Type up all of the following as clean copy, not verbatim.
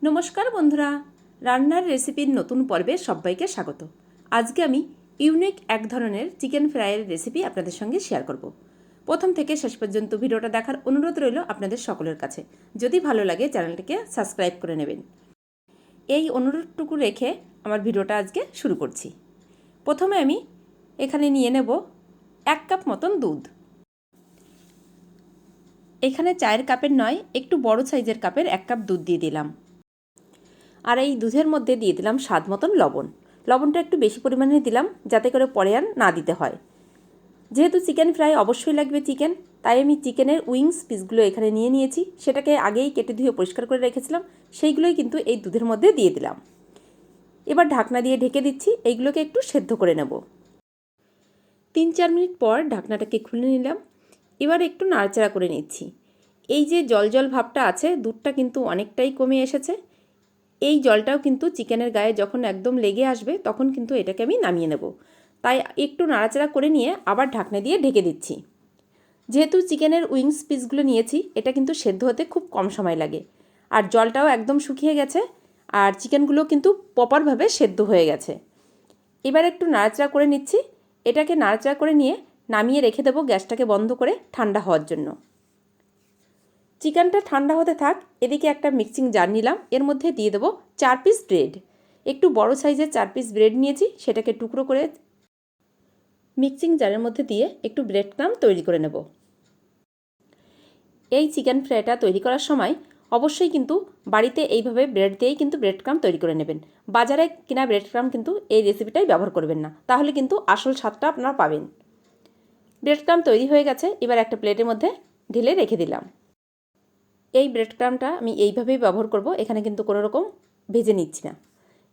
নমস্কার বন্ধুরা, রান্নার রেসিপির নতুন পর্বে সবাইকে স্বাগত। আজকে আমি ইউনিক এক ধরনের চিকেন ফ্রাইয়ের রেসিপি আপনাদের সঙ্গে শেয়ার করব। প্রথম থেকে শেষ পর্যন্ত ভিডিওটা দেখার অনুরোধ রইল আপনাদের সকলের কাছে। যদি ভালো লাগে চ্যানেলটিকে সাবস্ক্রাইব করে নেবেন। এই অনুরোধটুকু রেখে আমার ভিডিওটা আজকে শুরু করছি। প্রথমে আমি এখানে নিয়ে নেব 1 কাপ মতন দুধ। এখানে চায়ের কাপের নয়, একটু বড় সাইজের কাপের 1 কাপ দুধ দিয়ে দিলাম। আর এই দুধের মধ্যে দিয়ে দিলাম স্বাদ মতন লবণ। লবণটা একটু বেশি পরিমাণে দিলাম যাতে করে পরে আর না দিতে হয়। যেহেতু চিকেন ফ্রাই অবশ্যই লাগবে চিকেন, তাই আমি চিকেনের উইংস পিসগুলো এখানে নিয়ে নিয়েছি। সেটাকে আগেই কেটে ধুয়ে পরিষ্কার করে রেখেছিলাম, সেইগুলোই কিন্তু এই দুধের মধ্যে দিয়ে দিলাম। এবার ঢাকনা দিয়ে ঢেকে দিচ্ছি, এইগুলোকে একটু সেদ্ধ করে নেব। 3-4 মিনিট পর ঢাকনাটাকে খুলে নিলাম। এবার একটু নাড়াচাড়া করে নিচ্ছি। এই যে জল জল ভাবটা আছে, দুধটা কিন্তু অনেকটাই কমে এসেছে। এই জলটাও কিন্তু চিকেনের গায়ে যখন একদম লেগে আসবে তখন কিন্তু এটাকে আমি নামিয়ে নেব। তাই একটু নাড়াচাড়া করে নিয়ে আবার ঢাকনা দিয়ে ঢেকে দিচ্ছি। যেহেতু চিকেনের উইংস পিসগুলো নিয়েছি, এটা কিন্তু সেদ্ধ হতে খুব কম সময় লাগে। আর জলটাও একদম শুকিয়ে গেছে, আর চিকেনগুলো কিন্তু প্রপারভাবে সেদ্ধ হয়ে গেছে। এবার একটু নাড়াচাড়া করে নিচ্ছি। এটাকে নাড়াচাড়া করে নিয়ে নামিয়ে রেখে দেবো গ্যাসটাকে বন্ধ করে ঠান্ডা হওয়ার জন্য। চিকেনটা ঠান্ডা হতে থাক, এদিকে একটা মিক্সিং জার নিলাম। এর মধ্যে দিয়ে দেবো 4 পিস ব্রেড। একটু বড় সাইজের 4 পিস ব্রেড নিয়েছি, সেটাকে টুকরো করে মিক্সিং জারের মধ্যে দিয়ে একটু ব্রেড ক্রাম্ব তৈরি করে নেব। এই চিকেন ফ্রাইটা তৈরি করার সময় অবশ্যই কিন্তু বাড়িতে এইভাবে ব্রেড দিয়েই কিন্তু ব্রেড ক্রাম্ব তৈরি করে নেবেন। বাজারে কেনা ব্রেড ক্রাম্ব কিন্তু এই রেসিপিটাই ব্যবহার করবেন না, তাহলে কিন্তু আসল স্বাদটা আপনারা পাবেন। ব্রেড ক্রাম্ব তৈরি হয়ে গেছে, এবার একটা প্লেটের মধ্যে ঢেলে রেখে দিলাম। এই ব্রেড ক্রাম্বটা আমি এইভাবেই ব্যবহার করব, এখানে কিন্তু কোনো রকম ভেজে নিচ্ছি না।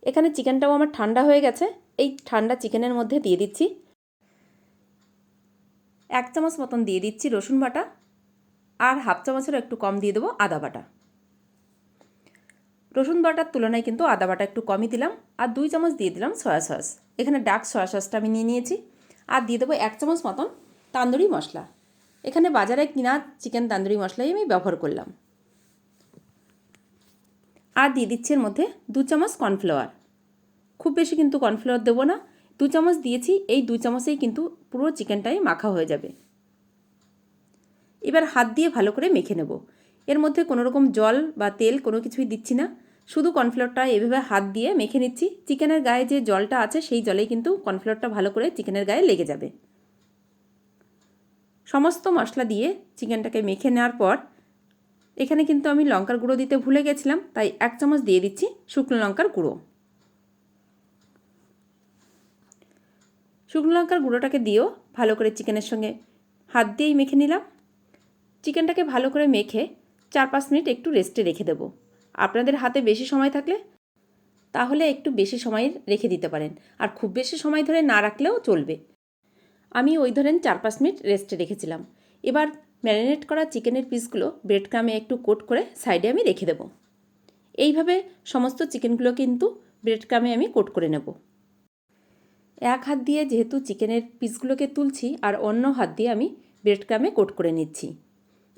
এখানে চিকেনটাও আমার ঠান্ডা হয়ে গেছে। এই ঠান্ডা চিকেনের মধ্যে দিয়ে দিচ্ছি 1 চামচ মতন দিয়ে দিচ্ছি রসুন বাটা, আর হাফ চামচেরও একটু কম দিয়ে দেবো আদা বাটা। রসুন বাটার তুলনায় কিন্তু আদা বাটা একটু কমই দিলাম। আর 2 চামচ দিয়ে দিলাম সয়া সস। এখানে ডার্ক সয়া সসটা আমি নিয়ে নিয়েছি। আর দিয়ে দেবো 1 চামচ মতন তান্দুরি মশলা। এখানে বাজারে কিনা চিকেন তান্দুরি মশলাই আমি ব্যবহার করলাম। আর দিয়ে দিচ্ছি এর মধ্যে 2 চামচ কর্নফ্লাওয়ার। খুব বেশি কিন্তু কর্নফ্লাওয়ার দেবো না, 2 চামচ দিয়েছি। এই 2 চামচেই কিন্তু পুরো চিকেনটাই মাখা হয়ে যাবে। এবার হাত দিয়ে ভালো করে মেখে নেব। এর মধ্যে কোনো রকম জল বা তেল কোনো কিছুই দিচ্ছি না, শুধু কর্নফ্লাওয়ারটা এভাবে হাত দিয়ে মেখে নিচ্ছি। চিকেনের গায়ে যে জলটা আছে সেই জলেই কিন্তু কর্নফ্লাওয়ারটা ভালো করে চিকেনের গায়ে লেগে যাবে। সমস্ত মশলা দিয়ে চিকেনটাকে মেখে নেওয়ার পর এখানে কিন্তু আমি লঙ্কার গুঁড়ো দিতে ভুলে গেছিলাম, তাই 1 চামচ দিয়ে দিচ্ছি শুকনো লঙ্কার গুঁড়ো। শুকনো লঙ্কার গুঁড়োটাকে দিয়েও ভালো করে চিকেনের সঙ্গে হাত দিয়েই মেখে নিলাম। চিকেনটাকে ভালো করে মেখে 4-5 মিনিট একটু রেস্টে রেখে দেবো। আপনাদের হাতে বেশি সময় থাকলে তাহলে একটু বেশি সময় রেখে দিতে পারেন, আর খুব বেশি সময় ধরে না রাখলেও চলবে। আমি ওই ধরেন 4-5 মিনিট রেস্টে রেখেছিলাম। এবার ম্যারিনেট করা চিকেনের পিসগুলো ব্রেড ক্রাম্বে একটু কোট করে সাইডে আমি রেখে দেবো। এইভাবে সমস্ত চিকেনগুলো কিন্তু ব্রেড ক্রাম্বে আমি কোট করে নেব। এক হাত দিয়ে যেহেতু চিকেনের পিসগুলোকে তুলছি, আর অন্য হাত দিয়ে আমি ব্রেড ক্রাম্বে কোট করে নিচ্ছি।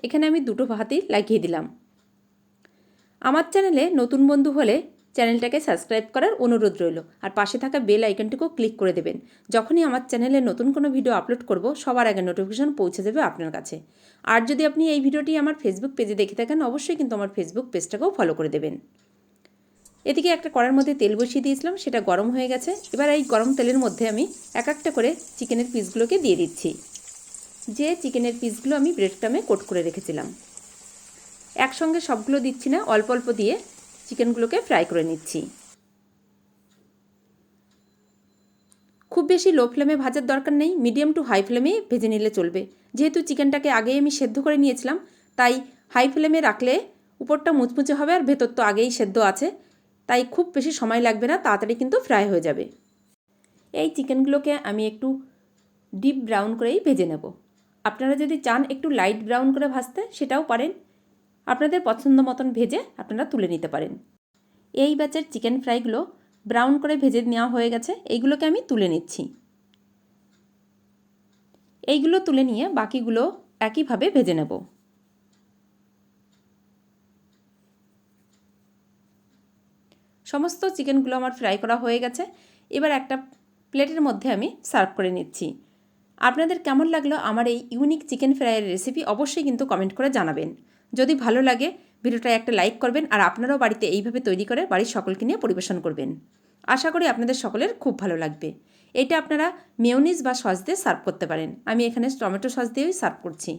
এখানে আমি দুটো হাতেই লাগিয়ে দিলাম। আমার চ্যানেলে নতুন বন্ধু হলে চ্যানেলটাকে সাবস্ক্রাইব করার অনুরোধ রইল, আর পাশে থাকা বেল আইকনটিকেও ক্লিক করে দেবেন। যখনই আমার চ্যানেলে নতুন কোনো ভিডিও আপলোড করব সবার আগে নোটিফিকেশন পৌঁছে যাবে আপনার কাছে। আর যদি আপনি এই ভিডিওটি আমার ফেসবুক পেজে দেখে থাকেন, অবশ্যই কিন্তু আমার ফেসবুক পেজটাকেও ফলো করে দেবেন। এদিকে একটা কড়ার মধ্যে তেল বসিয়ে দিয়েছিলাম, সেটা গরম হয়ে গেছে। এবার এই গরম তেলের মধ্যে আমি এক একটা করে চিকেনের পিসগুলোকে দিয়ে দিচ্ছি, যে চিকেনের পিসগুলো আমি ব্রেড ক্রাম্বে কোট করে রেখেছিলাম। একসঙ্গে সবগুলো দিচ্ছি না, অল্প অল্প দিয়ে চিকেনগুলোকে ফ্রাই করে নিচ্ছি। খুব বেশি লো ফ্লেমে ভাজার দরকার নেই, মিডিয়াম টু হাই ফ্লেমেই ভেজে নিলে চলবে। যেহেতু চিকেনটাকে আগেই আমি সেদ্ধ করে নিয়েছিলাম, তাই হাই ফ্লেমে রাখলে উপরটা মুচমুচে হবে, আর ভেতর তো আগেই সেদ্ধ আছে, তাই খুব বেশি সময় লাগবে না, তাড়াতাড়ি কিন্তু ফ্রাই হয়ে যাবে। এই চিকেনগুলোকে আমি একটু ডিপ ব্রাউন করেই ভেজে নেব। আপনারা যদি চান একটু লাইট ব্রাউন করে ভাজতে, সেটাও পারেন। আপনাদের পছন্দ মতন ভেজে আপনারা তুলে নিতে পারেন। এই ব্যাচের চিকেন ফ্রাইগুলো ব্রাউন করে ভেজে নেওয়া হয়ে গেছে, এইগুলোকে আমি তুলে নিচ্ছি। এইগুলো তুলে নিয়ে বাকিগুলো একইভাবে ভেজে নেব। সমস্ত চিকেনগুলো আমার ফ্রাই করা হয়ে গেছে। এবার একটা প্লেটের মধ্যে আমি সার্ভ করে নিচ্ছি। আপনাদের কেমন লাগলো আমার এই ইউনিক চিকেন ফ্রাইয়ের রেসিপি অবশ্যই কিন্তু কমেন্ট করে জানাবেন। যদি ভালো লাগে ভিডিওটা একটা লাইক করবেন আর আপনারাও বাড়িতে এইভাবে তৈরি করে বাড়ির সকলকে নিয়ে পরিবেশন করবেন। আশা করি আপনাদের সকলের খুব ভালো লাগবে। এটা আপনারা মেয়োনিজ বা সস দিয়ে সার্ভ করতে পারেন। আমি এখানে টমেটো সস দিয়েই সার্ভ করছি।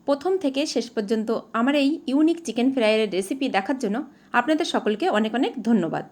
প্রথম থেকে শেষ পর্যন্ত আমার এই ইউনিক চিকেন ফ্রাইয়ের রেসিপি দেখার জন্য আপনাদের সকলকে অনেক অনেক ধন্যবাদ।